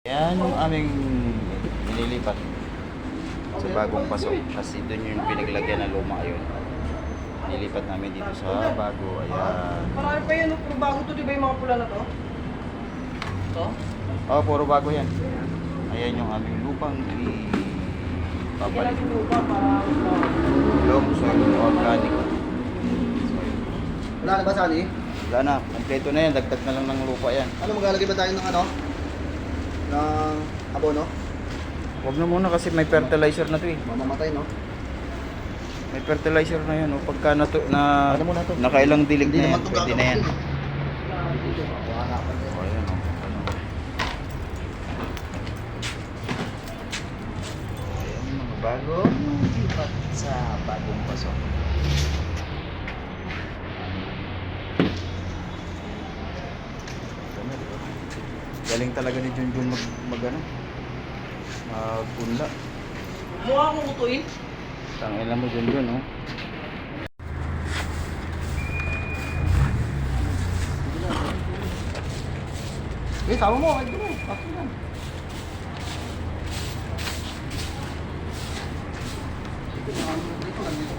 Yan yung aming nililipat sa bagong paso. Kasi doon yung pinaglagyan ng luma yun. Nilipat namin dito sa bago. Ayan. Marami pa yan, puro bago to, di ba yung mga pula na to? Ito? Oh, puro bago yan. Ayan yung aming lupang Kailan papalik. yung lupa para Loam soil organic. Wala na ba sali? Wala na, kompleto na yan. Dagdag na lang ng lupa yan. Ano, maglalagay ba tayo ng ano? Ng abono? Huwag na muna kasi may fertilizer na to eh. Mamamatay, no? May fertilizer na yan. Oh. Pagka na Ano muna to? nakailang dilig Hindi na yan, naman to pwede na yan. gagawin. Wala pa Oh, ayan oh. Ano. Ayan mga bagong lipat sa bagong paso. Galing talaga ni Junjun mag ano, magpunla. mukha akong utuin. Tangin mo Junjun, oh. Eh, sama mo, ay doon. Pasok yan. Dito lang, dito lang.